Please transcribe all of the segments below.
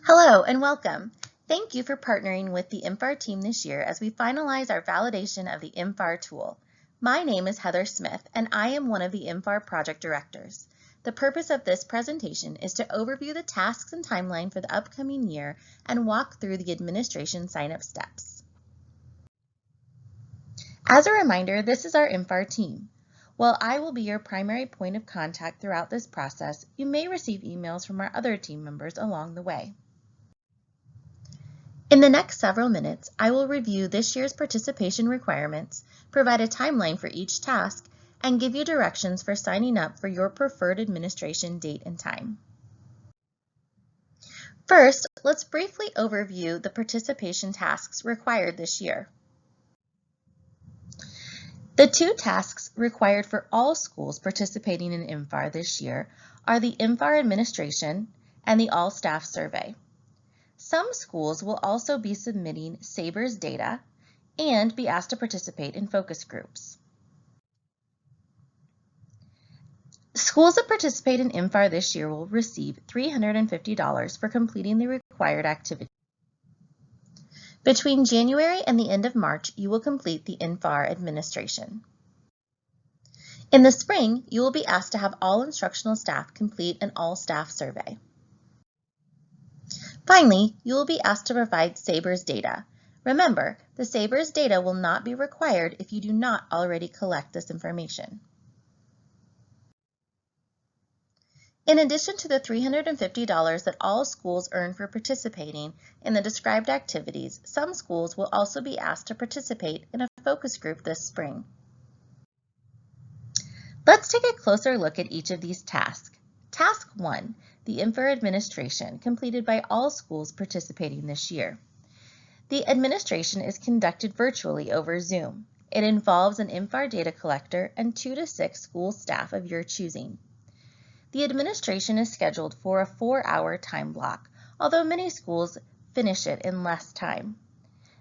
Hello and welcome. Thank you for partnering with the IMFR team this year as we finalize our validation of the IMFR tool. My name is Heather Smith and I am one of the IMFR project directors. The purpose of this presentation is to overview the tasks and timeline for the upcoming year and walk through the administration sign-up steps. As a reminder, this is our IMFR team. While I will be your primary point of contact throughout this process, you may receive emails from our other team members along the way. In the next several minutes, I will review this year's participation requirements, provide a timeline for each task, and give you directions for signing up for your preferred administration date and time. First, let's briefly overview the participation tasks required this year. The two tasks required for all schools participating in IMFR this year are the IMFR administration and the all-staff survey. Some schools will also be submitting SABR's data and be asked to participate in focus groups. Schools that participate in IMFR this year will receive $350 for completing the required activity. Between January and the end of March, you will complete the IMFR administration. In the spring, you will be asked to have all instructional staff complete an all-staff survey. Finally, you will be asked to provide SABR's data. Remember, the SABR's data will not be required if you do not already collect this information. In addition to the $350 that all schools earn for participating in the described activities, some schools will also be asked to participate in a focus group this spring. Let's take a closer look at each of these tasks. Task 1, the IMFR administration, completed by all schools participating this year. The administration is conducted virtually over Zoom. It involves an IMFR data collector and 2 to 6 school staff of your choosing. The administration is scheduled for a 4-hour time block, although many schools finish it in less time.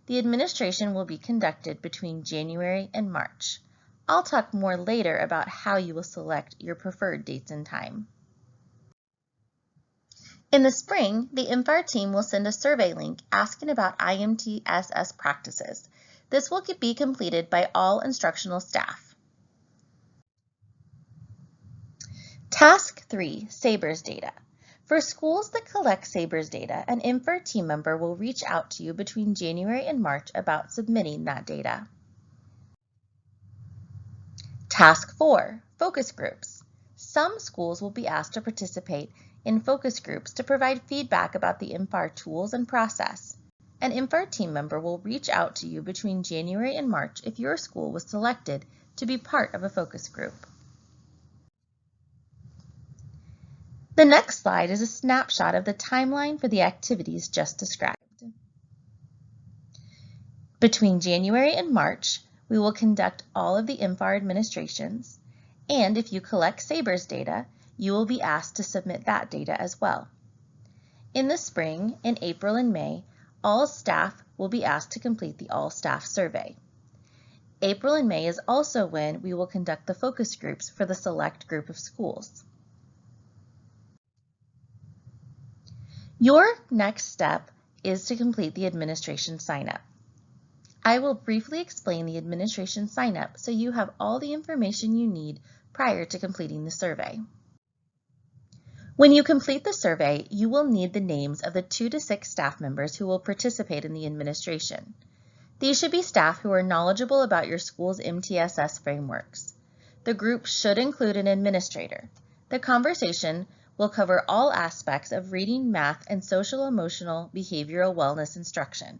The administration will be conducted between January and March. I'll talk more later about how you will select your preferred dates and time. In the spring, the IMFR team will send a survey link asking about IMTSS practices. This will be completed by all instructional staff. Task 3, SABR's data. For schools that collect SABR's data, an IMFR team member will reach out to you between January and March about submitting that data. Task 4, focus groups. Some schools will be asked to participate in focus groups to provide feedback about the IMFR tools and process. An IMFR team member will reach out to you between January and March if your school was selected to be part of a focus group. The next slide is a snapshot of the timeline for the activities just described. Between January and March, we will conduct all of the IMFR administrations, and if you collect SABR's data, you will be asked to submit that data as well. In the spring, in April and May, all staff will be asked to complete the all-staff survey. April and May is also when we will conduct the focus groups for the select group of schools. Your next step is to complete the administration sign-up. I will briefly explain the administration sign-up so you have all the information you need prior to completing the survey. When you complete the survey, you will need the names of the 2 to 6 staff members who will participate in the administration. These should be staff who are knowledgeable about your school's MTSS frameworks. The group should include an administrator. The conversation will cover all aspects of reading, math, and social-emotional behavioral wellness instruction,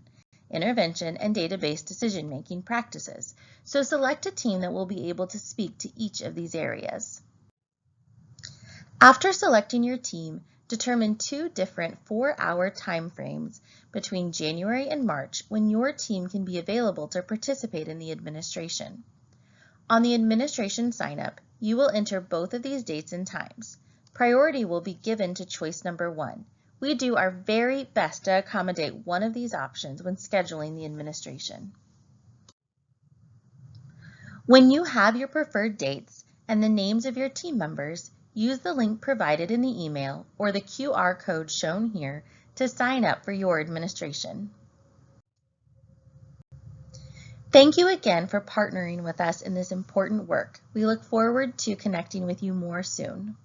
intervention, and database decision-making practices, so select a team that will be able to speak to each of these areas. After selecting your team, determine 2 different 4-hour time frames between January and March when your team can be available to participate in the administration. On the administration sign-up, you will enter both of these dates and times. Priority will be given to choice number 1. We do our very best to accommodate one of these options when scheduling the administration. When you have your preferred dates and the names of your team members, use the link provided in the email or the QR code shown here to sign up for your administration. Thank you again for partnering with us in this important work. We look forward to connecting with you more soon.